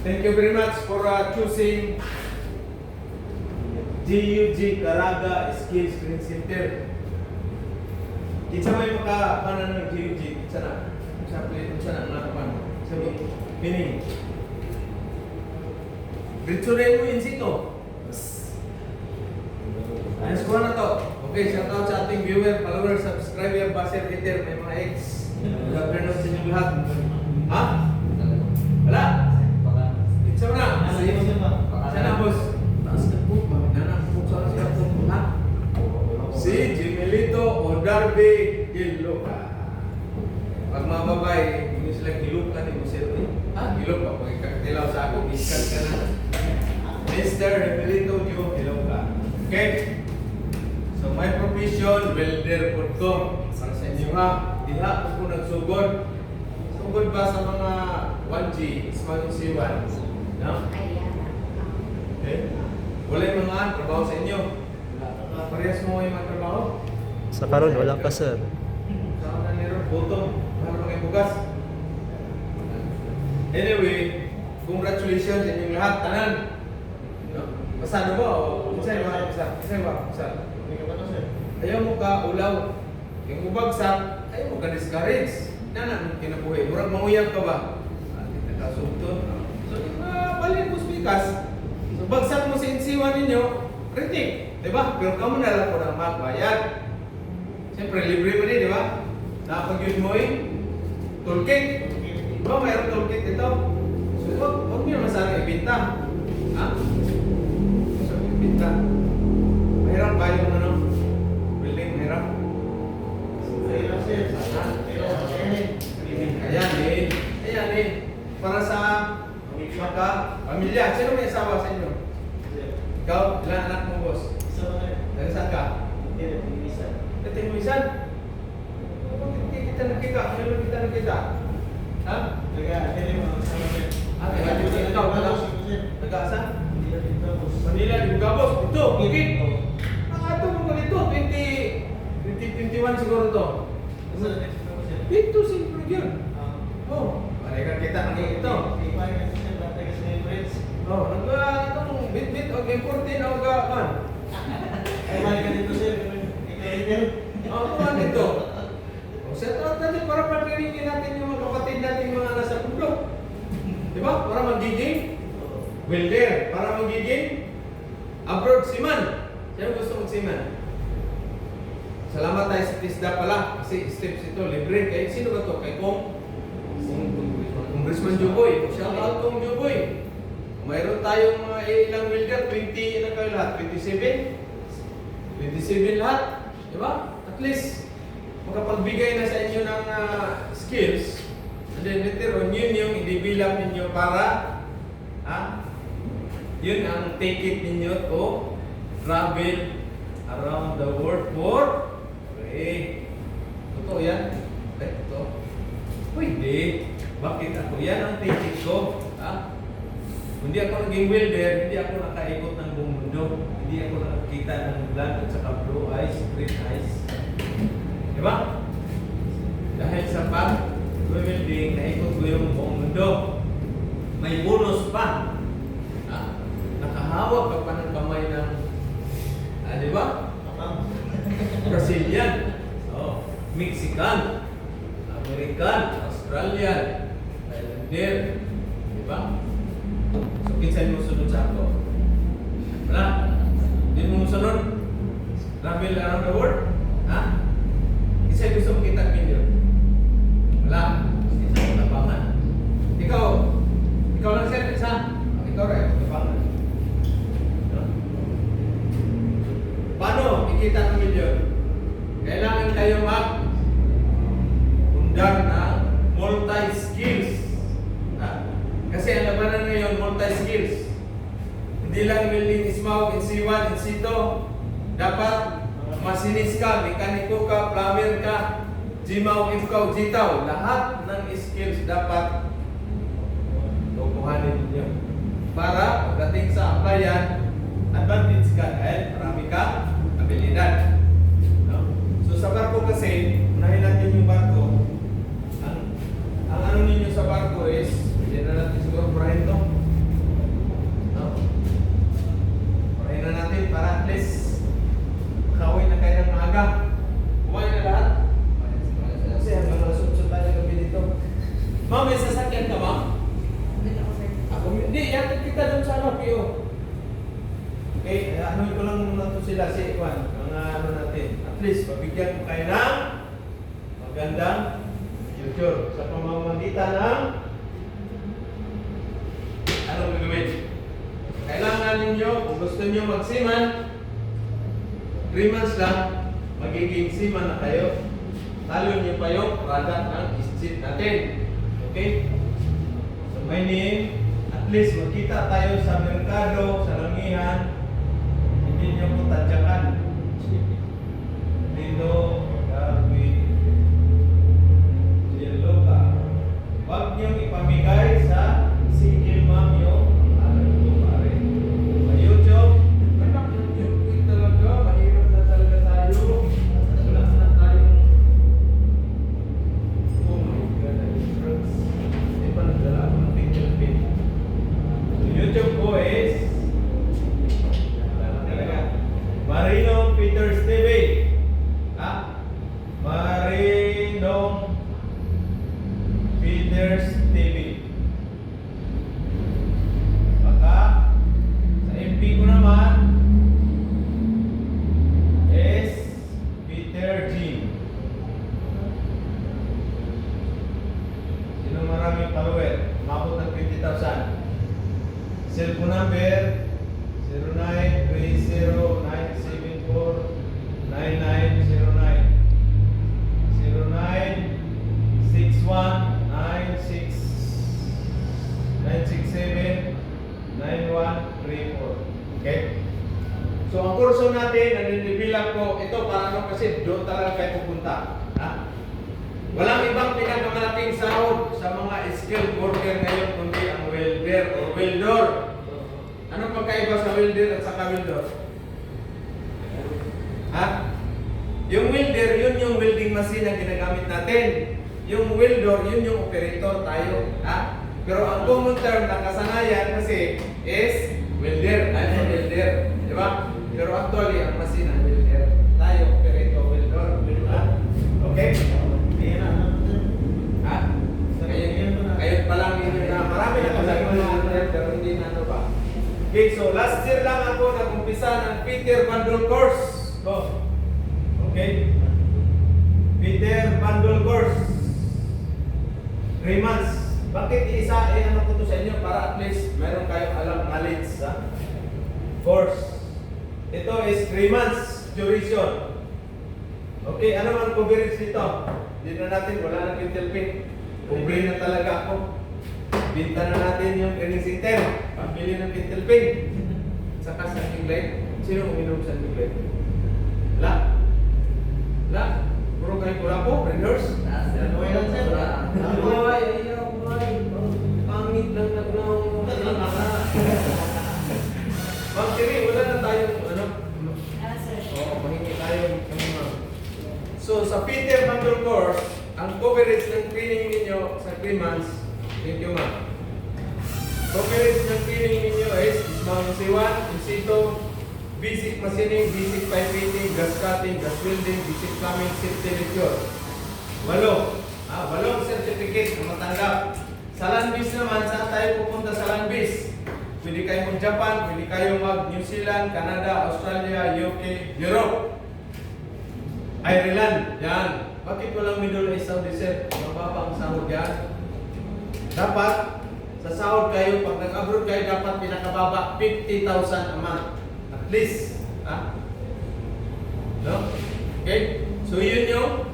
Thank you very much for choosing GUG Caraga Skills Training Center. Kita may makapanan ng GUG. Sana. Sana nakapan. Sabi, meaning. Diretso rin mo in situ. Ayos ko na to. Okay, shout out sa ating viewer, follower, subscriber, buzzer, hitter, may mga ex. Good afternoon sa inyong lahat. Ha? Wala? Diretso na. Sana boss. Taas ka po. Nanang po sa siya po. Ha? Si Jimelito o Darby Giloka. Pag mga babae, hindi sila Giloka ni Musero. Ha? Giloka. Pag ikakatilaw sa ako, iskan ka na. Mr. Jimelito Giloka. Okay? So my profession, welder po to. Para sa inyo ha. Diha po nagsugod. Sugod ba sa mga 1G, Ismail C1? No? Okay? Wala yung mga trabaho sa inyo. Parehas mo yung mga trabaho? Sa karon wala pa sir. Sa mga nero, bottom, para mga bugas. Anyway, congratulations sa inyong lahat, tanan. No? Pasado ba o? Isay ba? Isa. Ayaw mo ka ulaw. Yung ubagsak, ayaw mo ka discourage. Nanan, kinabuhi. Murag manguyab ka ba? Hindi nakasugtod. So, balik mo speakers. So, bagsak mo sa insiwan ninyo, kritik. Diba? Pero kamu na lang po na magbayad. Siyempre, libre mo din, di ba? Nakapag-yun mo toolkit. Diba? Mayroong toolkit ito. So, huwag nyo masarang ibinta. Ha? So, ibinta. Mahirap ba yung ano? Building, mahirap. Ayan eh. Para sa maka pamilya. Sino may asawa sa inyo? Ikaw, ilan anak mo, boss? Dari saan ka? Tinguisan. Bakit kita nakita? Ngayon kita nakita? Ha? Ikaw, taga-asa? Manila, di Bugabos. Ito, bukid. Ito mo ganito, 2021 siguro to. Ito, simple yun. Oh, balikan kita ng ito. Oh, itong bit-bit o importin o gapan. Oh, kuman ito. Set out natin para pakiringin natin yung mga kapatid natin mga nasa bundok. Diba? Para magiging welder. Para magiging abroad seaman. Sino gusto mag-seaman? Salamat tayo sa TISDA pala. Kasi steps ito, libre. Kaya sino ba ito? Kay Congressman Joboy. Shout out kong Joboy. Mayroon tayong mga ilang welder. 20 na kayo lahat? 27? 27 lahat. Diba? At least, makapagbigay na sa inyo ng skills. And then later on, yun yung i-develop ninyo para yun ang ticket ninyo to travel around the world for free. Totoo yan? Ito. Pwede. Bakit ako? Yan ang ticket ko. Hindi ako naging welder, hindi ako nakaikot ng buong mundo. Hindi ako nakakita ng blood at saka blue eyes, green eyes. Diba? Dahil sa pag-welding, naikot ko yung buong mundo. May bonus pa. Nakahawak ka pa ng kamay ng diba? Brazilian, Mexican, American, Australian, Islander, diba? So, kinsan mo sunod sa ako? Wala? Hindi mo sunod? Travel around the world? Ha? Isa gusto mo kita video? Wala? Isa mo tabangan. Ikaw lang sir, isa? Ikaw rin, tabangan. Paano ikita ng video? Kailangan kayo mag-undang ng multi-skills. Kasi ang labanan ngayon, multi-skills. Hindi lang welding ismaw, NC1, NC2. Dapat masinis ka, mekaniko ka, plumber ka, jimaw, ikaw, jitaw. Lahat ng skills dapat tukuhanin ninyo. Para pagdating sa applyan, advantage ka dahil marami ka abilidad. No? So sa barko kasi, unahin natin yung barko. Ang ano ninyo sa barko is, hindi na natin siguro purahin to. Pakita doon sa ano, PO. Okay, ano ko lang muna to sila si Juan, mga ano natin. At least, mabigyan ko kayo ng magandang future sa pamamagitan ng anong gagawin. Kailangan ninyo, kung gusto niyo magsiman, 3 months lang, magiging siman na kayo. Talo niyo pa yung product ng isip natin. Okay? So, meaning, at least magkita tayo sa merkado, sa langihan, hindi niyo po tadyakan. Dito, Darwin, Jeloka. Huwag niyong ipamigay sa single mom yung alam ko pare. Sa YouTube, anak yung YouTube talaga, mahirap na talaga tayo. Wala na tayong oh my God, drugs. Hindi pa nagdala ako ng picture pin. So YouTube ko is Marinong Peters TV. Ha? Marinong Peters TV. Baka sa FB ko naman is Peter Jim. Sino maraming follower? Umabot ng 50,000. Cellphone number 0929749909679134. Okay? So ang kurso natin, naninibilang ko, ito para kasi doon talaga kayo pupunta. Ha? Walang ibang pinakamalaking sahod sa mga skilled worker ngayon kundi ang welder o weldor. Anong pagkaiba sa welder at saka weldor? Ha? Yung welder, yun yung welding machine na ginagamit natin. Yung weldor, yun yung operator tayo. Ha? Pero ang common term na kasanayan kasi is welder. Ano welder? Di ba? Pero actually, ang machine ang welder. Tayo, operator, weldor. Ha? Okay? Ha? Kayo pa lang yun na marami na kasi pero hindi na ano ba? Okay, so last year lang ako nag-umpisa ng Peter Bundle course. Go. Okay? Peter Bundle course. 3 months. Bakit isa ano ko to sa inyo para at least meron kayong alam knowledge sa course. Ito is 3 months duration. Okay, ano man coverage dito? Hindi na natin, wala na pintel pin. Cover na talaga ako. Binta na natin yung training center. Pambili ng pintel pin. Saka sa English. Sino uminom sa English? Wala? Wala? Puro kayo pula po, vendors? Ano yan, sir? Buhay, ayaw, buhay. Pangit lang na Ma'am Siri, wala na tayong ano? Oo, mahingi tayo. So, sa Peter Bundle course, ang coverage ng training ninyo sa 3 months, thank you ma'am. Coverage ng training ninyo is C1, C2, basic machining, basic pipe fitting, gas cutting, gas welding, basic plumbing, safety lecture. 8 certificate na matanggap. Sa Landbis naman, saan tayo pupunta sa Landbis? Pwede kayo mag-Japan, pwede kayo mag-New Zealand, Canada, Australia, UK, Europe, Ireland, yan. Bakit walang Middle East Saudi sir? Mababa ang sahod yan. Dapat, sa sahod kayo, pag nag-abroad kayo, dapat pinakababa 50,000 a month. At least. Ha? No? Okay? So yun yung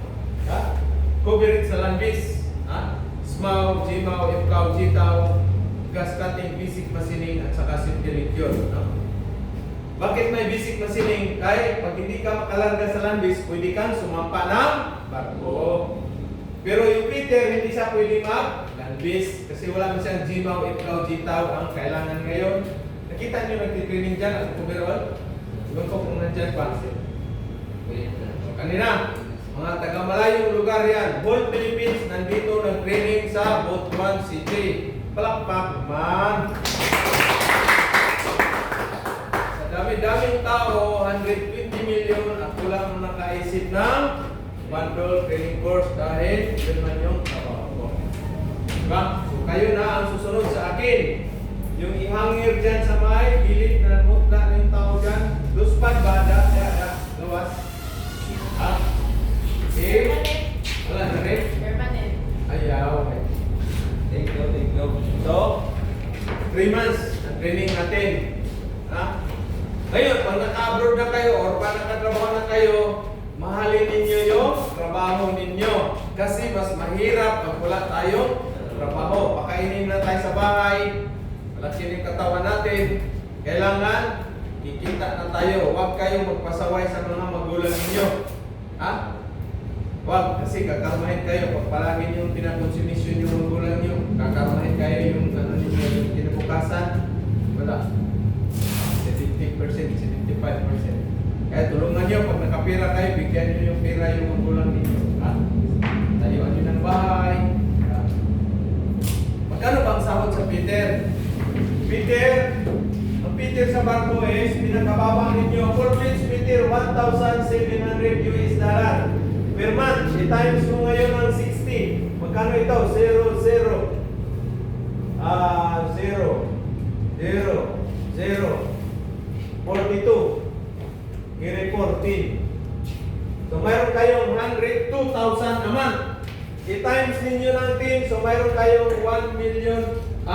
coverage sa Landbis. SMAW, GMAW, FCAW, GTAW, gas cutting, basic machining, at saka safety lecture. No? Bakit may basic machining? Kaya pag hindi ka makalarga sa Landbis, pwede kang sumampa ng barko. Pero yung Peter, hindi siya pwede mag-Landbis kasi wala mo siyang GMAW, FCAW, GTAW ang kailangan ngayon. Nakita niyo nagtitraining dyan at overall? Ibang ko kung nandyan pa. Kanina, mga taga-malayong lugar yan. Whole Philippines nandito nag-training sa Butuan City. Palakpak man. Sa dami-daming tao, 120 million, ako lang nakaisip ng bundle training course dahil yun man yung trabaho ko. Diba? So kayo na ang susunod sa akin. Yung ihangir 3 months na training natin. Ha? Ngayon, pag naka-abroad na kayo or pag nakatrabaho na kayo, mahalin ninyo yung trabaho ninyo. Kasi mas mahirap pag wala tayong trabaho. Pakainin na tayo sa bahay, malaki yung katawan natin, kailangan kikita na tayo. Huwag kayong magpasaway sa mga magulang ninyo. Ha? Huwag, kasi kakarmahin kayo. Pag palagi yung pinakonsumisyon yung magulang nyo, kakarmahin kayo yung ano ninyo, yung kinabukasan. Wala. 70%, 75%. Kaya tulungan nyo, pag nakapira kayo, bigyan nyo yung pira yung magulang ninyo. Ha? Tayuan nyo ng bahay. Ha? Magkano bang sahod sa Peter? Ang Peter sa barko is, pinakababang ninyo, for which Peter, 1,700 US dollar per month. I-times mo ngayon ng 60. Magkano ito? 42. Kiri 14. So mayroon kayong 102,000 a month. I-times ninyo ng 10, so mayroon kayong 1,020,000.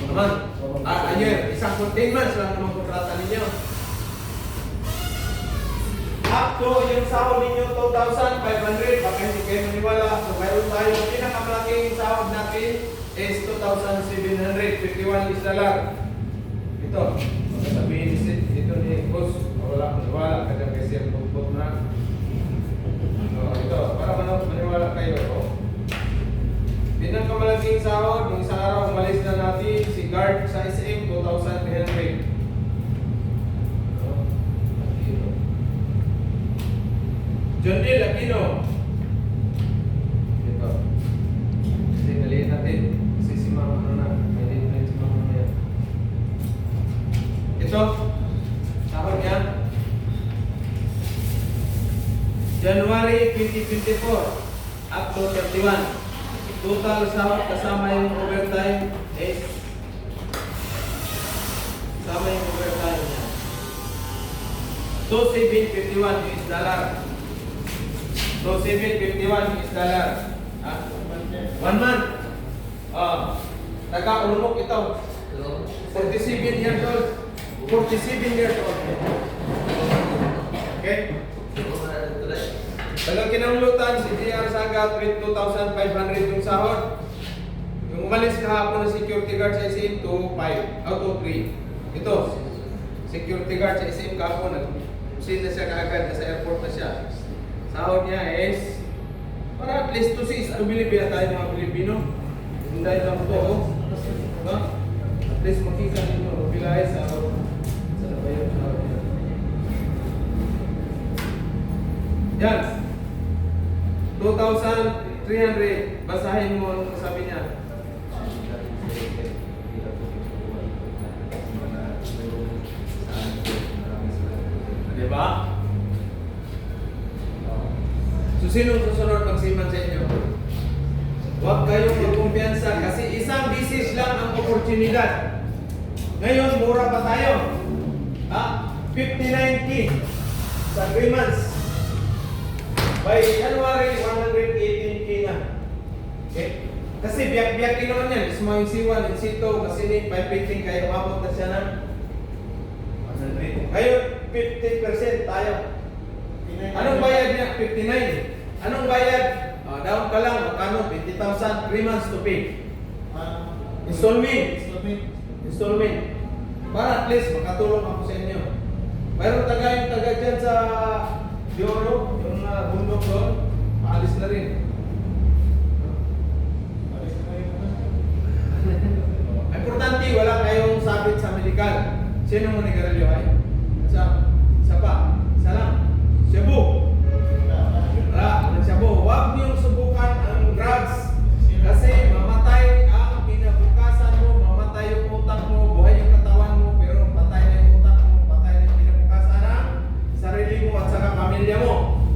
A month. Ayun, isang 14 months lang naman kontrata ninyo. Up to yung sahod ninyo 2,500, baka hindi kayo maniwala. So mayroon tayo, pinakamalaking sahod natin is 2,700, 51 is dollar. Ito, sabihin ito ni boss, wala maniwala, kaya kasi ang bukbok na. So ito, para maniwala kayo. Pinakamalaking sahod, yung isang araw umalis na natin, si guard sa SM, 2,300. John D. Aquino. Ito. Kasi naliin natin. Kasi si mama na may din si mama na yan. Ito. Sahod niya. January 2024 up to 31. Total sahod kasama yung overtime is kasama yung overtime niya. 2,751 US dollar. So, 751 is dollar. Ha? 1 month. Nagkaulumok ito. 47 years old. 47 years old. Okay? Tagang kinamulutan si JR Sagat with 2,500 yung sahod. Yung umalis kahapon na security guard sa SM, 2,500 out of 3. Ito, security guard sa SM kahapon, nag-sin na siya kaagad, nasa airport na siya. Sahod niya is para at least to see, bumilibi na tayo mga Pilipino. Hindi lang ito, no? At least makita ninyo, bilay sahod. Saan ba yung sahod niya? Yan. 2,300. Basahin mo ang sabi niya. Diba? So, sinong susunod magsiman sa inyo? Huwag kayong magkumpiyansa kasi isang bisis lang ang oportunidad. Ngayon, mura pa tayo. Ha? 59K sa 3 months. By January, 118K na. Okay? Kasi biyak-biyakin naman yan. Isma yung C1, yung C2, kasi ni 515 kayo, umabot na siya ng 100. Ngayon, 50% tayo. Anong bayad niya? 59. Anong bayad? Down ka lang, magkano? 20,000, 3 months to pay. Installment. Para at least makatulong ako sa inyo. Mayroon yung taga dyan sa Dioro, yung bundok doon, maalis na rin. Importante, wala kayong sabit sa medical. Sino mo nag-aralyo ay? Isa pa. Isa lang. Cebu. Cebu. Huwag niyong subukan ang drugs. Kasi mamatay ang kinabukasan mo, mamatay yung utak mo, buhay yung katawan mo, pero patay na yung utak mo, patay na yung kinabukasan ng sarili mo at saka pamilya mo.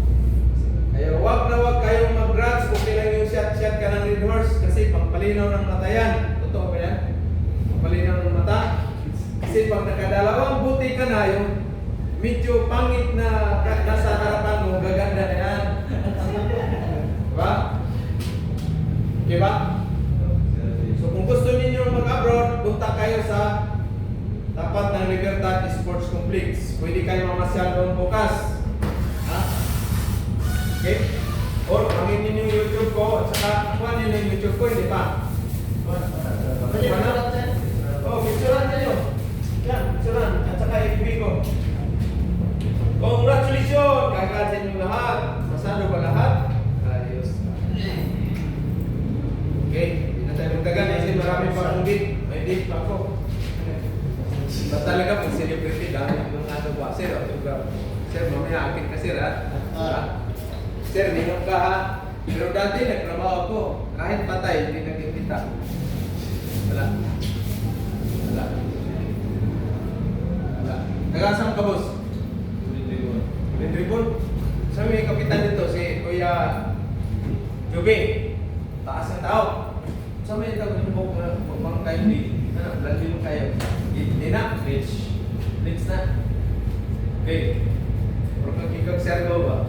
Kaya huwag na huwag kayong mag-drugs kung kailan yung shot ka ng Red Horse kasi pangpalinaw ng mata yan. Totoo ba yan? Pangpalinaw ng mata. Kasi pag nakadalawang buti ka na, yung medyo pangit na nasa harapan mo, gaganda na yan. Diba? Okay ba? So kung gusto ninyo mag-abroad, punta kayo sa tapat ng Libertad Sports Complex. Pwede kayo mamasyal doon bukas. Ha? Okay? Or pangin ninyo yung YouTube ko at saka kuha ninyo yung YouTube ko, hindi pa? Oh, picturean kayo. Yan, picturean. At saka FB ko. Congratulations! Kagad sa inyong lahat. Masado ba lahat? Ayos. Okay, hindi na tayo magtagal kasi marami pa akong date. May date pa ako. Ba talaga pag celebrity, dami yung ano ba? Sir, autograph. Sir, mamaya akin ka sir ha? Sir, ninong ka ha? Pero dati nagtrabaho ako. Kahit patay, hindi nagkikita. Wala. Wala. Wala. Tagasang ka boss? Tribun. Sabi may kapitan dito, si Kuya Jobe. Taas ng tao. Sabi may tawag yung bukong pagpang kayo di. Ano, landi mo kayo. Hindi na. Rich. Rich na. Okay. Pero kang kikag sergo ba?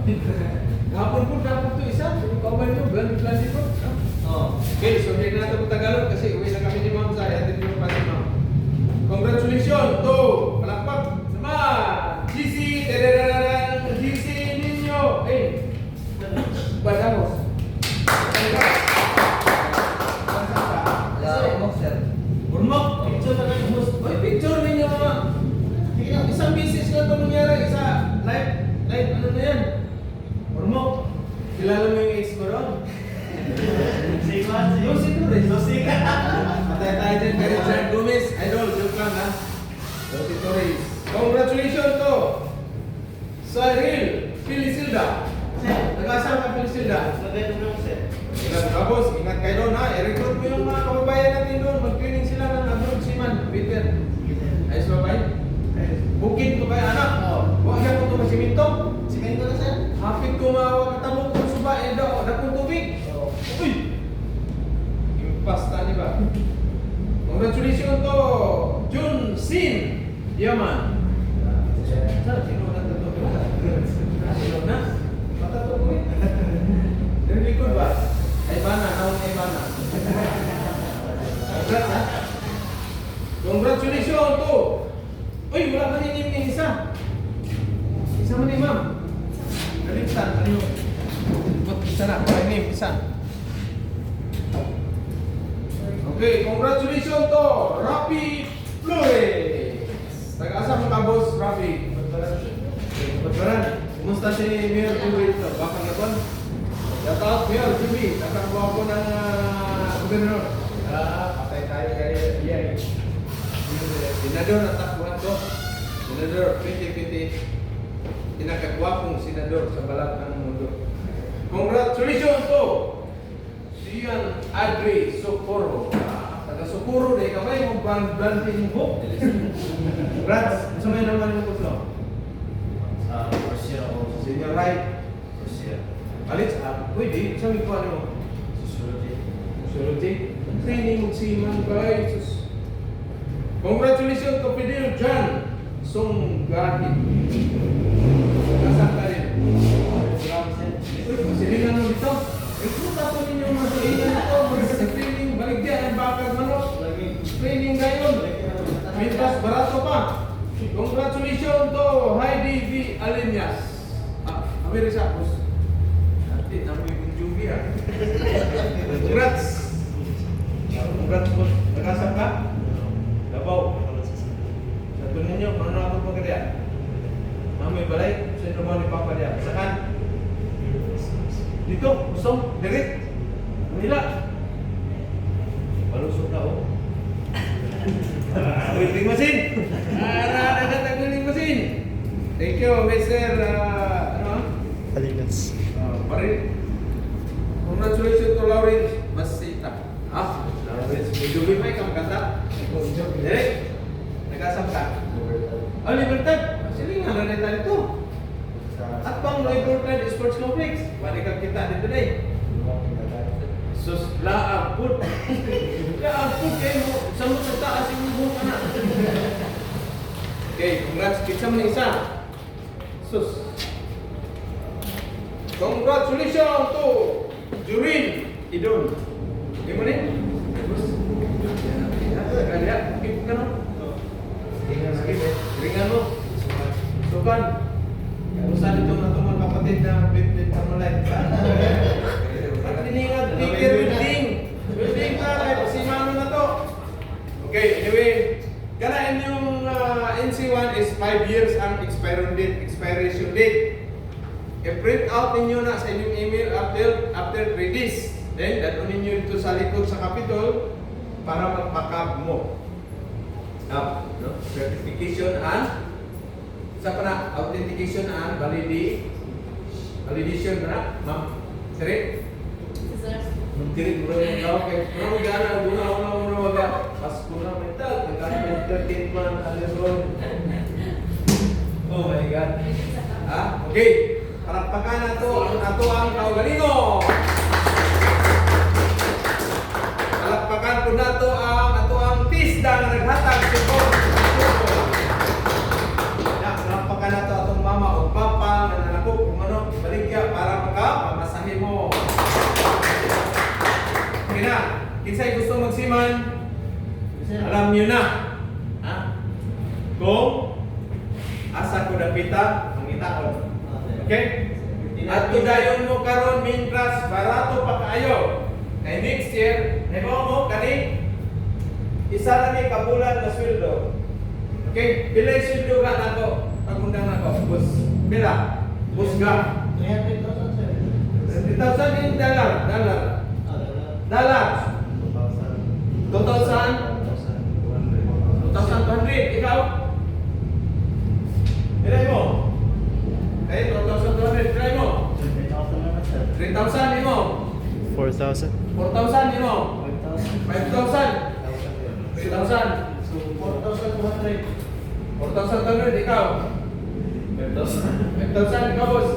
Hapon po dapat ito isa. Kawan nyo, blandi po. Okay, so hindi na ito Tagalog kasi uwi na kami ni Ma'am Saya. Hindi mo pa si Ma'am. Congratulations to palakpak sama GC GC Ninyo. Badamos. Burmok. Picture na kayo, boss. Oy, picture ninyo mga. Isang business ko ito nangyari. Isa, live, ano na yan? Burmok. Kilala mo yung ex ko ron? Lucy Torres. Patay tayo dyan kay Richard Gomez. Idol, joke lang ha. Lucy Torres. Congratulations to Cyril Filisilda. Nag-asal ka Filisilda. Tapos, ingat kayo doon ha. I-recruit mo yung mga kababayan natin doon. Mag-training sila ng abroad seaman. Peter. Ayos ba ba? Bukid ko kayo anak. Huwag yan kung ito masiminto. Siminto na sir. Hapit ko katabok kung suba. Dakong tubig. Uy! Impasta niya ba? Congratulations to Jun Sin Yaman. Sino na ito? Sino na? Matato ko eh. Dari likod ba? Aibana, naon Aibana. Congrats ha? Congratulations to. Uy, wala maninim ni isa. Isa man ni ma'am. Galigtan, ano yun? Isa na, maninim, isa. Okay, congratulations to Rafi Flores. Taga-asa mo ka boss, Rafi? Batbaran. Kumusta si Mayor Jimmy ito? Baka na ba? Shout out Mayor Jimmy. Nakakuha ko ng gobernador. Patay tayo kayo. Yeah. Senador at takbuhan ko. Senador, piti-piti. Pinakagwapong senador sa balat ng mundo. Congratulations to Sian Adri Socorro. Taga Socorro dahil kamay mong blantin yung book. Congrats. Sa may naman yung kuslo? Senior right? Alit, pwede. Sabi ko ano? Sociology. Training magsiman ba? Congratulations to Fidel John Songgati. Nasaan ka rin? Masilingan mo dito. Ikuta po ninyo masilingan ito. Mag-training, baligyan ang bakag manok. Training ngayon. Mintas barato pa. Congratulations to Heidi V. Alinyas. Amiri siya, boss. Ate, namin yung Jubi ha. Congrats. Congrats, boss. Nagkasap ka? Davao. Sa ito ninyo, ano ako pagkadya? Mami balay, sa ito mo ni Papa diya. Saan? Dito, usong, direct. Manila. Palusok na oh. Welding machine. Nagtatag welding machine. Thank you, Mr. Alinas. Parin. Congratulations to Lawrence Masita. Lawrence, may dubi pa ikaw kanta. Direct. Nag-asam ka? Libertad. Silingan na rin tayo. At pang Libertad Sports Complex. Wali kang kita dito na eh. Sus, laang put. Laang put kayo mo. Sa mo sa taas yung buhok ka na. Okay, congrats. Pizza mo na isa. Sus. Congratulations to Jurin Idol. Okay mo rin? Terus? Kaya, keep ka no? Ringan mo. Sukan. Kung saan ito na itong mga kapatid na bit-bit na malay. At hiningat, tigil, building. Building ka, kahit pasimano na to. Okay, anyway. Kana inyong NC1 is 5 years ang expiration date. I-print out ninyo na sa inyong email after 3 days. Then, dadun ninyo ito sa likod sa Capitol para mag-backup mo. Now, no? Certification and sa pa na, authentication and validation na, ma'am. Sari? Magtirit mo rin yung okay. Marami gana, una, waga. Pasko na, mental. Nagka-entertain man, alison. Oh my God. Okay. Palakpakan na to ang kaugalingo. Palakpakan po na to ang tisda na naghatag sipon. Palakpakan na to atong mama o papa na nanakop kung ano, baligya para makapamasahin mo. Okay na, kinsay gusto magsiman, alam nyo na. Ha? Kung asa ko dapita, ang itaon. Okay? At tudayon mo karon mintras barato pa kaayo. Kay next year, naibaw mo kani isa na ni kabulan na sweldo. Okay? Pila yung sweldo ka nako? Pagundang nako, bus. Pila? Bus ka. 300,000 in dollar. 2,200. Ikaw? Pilay mo? Kaya 2,200. Pilay mo? 3,000 mo? 4,000. 4,000 mo? 5,000? 3,000? 4,200. Ikaw? 5,000 ikaw, boss?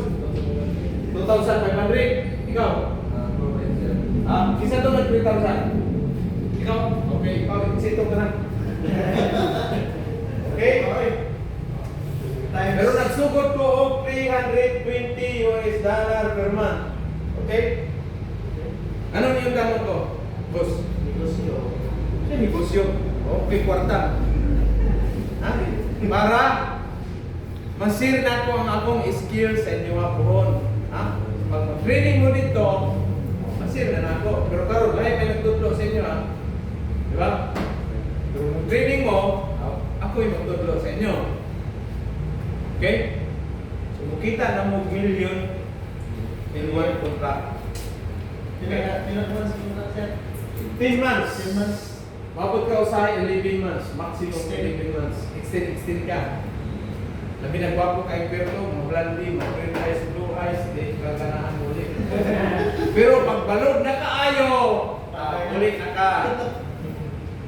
2,500. Ikaw? Isa to mag 3,000. Ikaw? Okay, ikaw. Isito ka na. Okay? Pero nagsugod ko og $320 per month. Okay? Ano yung gamot ko? Boss? Negosyo. Okay, kwarta. Ha? Para masir na ko ang akong skills sa inyo nga puron. Ha? Pag training mo dito, masir na ako. Pero karon lahi may nagtutlo sa inyo, ha? Di ba? Pero kung training mo, ako yung magtutlo sa inyo. Okay? So, makita na mo million in one contract. 10 months. Mabot ka usahay 11 months. Maximum 11 months. Extend ka. Labi nagwapo kay Perlo, mablandi, mag-green eyes, blue eyes, di kaganahan ulit. Pero pag balod na kaayo, ulit na ka.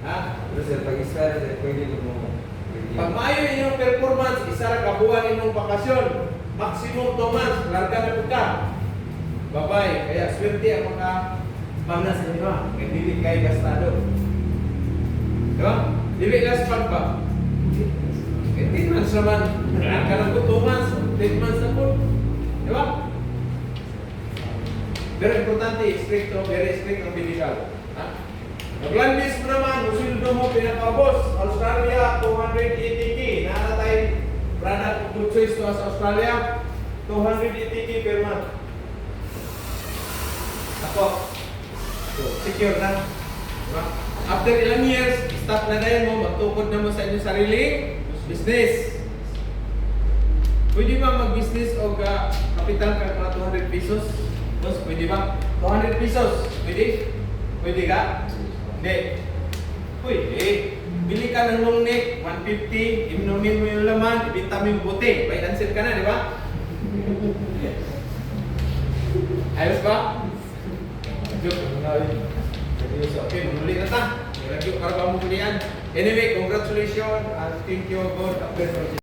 Ha? Pero sir, pag-isa rin, pwede mo. Pag maayo inyong performance, isa ra kabuhan inyong bakasyon. Maximum 2 months, larga na po ka. Bye-bye. Kaya swerte ang mga pamna sa inyo. Kaya dili kayo gastado. Diba? Dili laspag ba? 10 months naman. Larga na po 2 months. 10 months na po. Diba? Pero importante, very strict ang biligal. Ha? Mag-landis mo naman, usildo mo pinaka-boss. Australia, 280k. Nakatay product good choice to sa Australia. 280k per month. Ako. So, secure na. Diba? After ilang years, stop na dahil mo, magtukod na mo sa inyong sariling business. Pwede ba mag-business o kapital ka mga 200 pesos? Boss, pwede ba? 200 pesos. Pwede? Pwede ka? Hindi. Pwede. Bili ka ng long neck, 150, inumin mo yung laman, ibinta mo yung buti. May answer ka na, di ba? Ayos ba? Okay, muli na ta. Review para ba mo bulian. Anyway, congratulations and thank you God.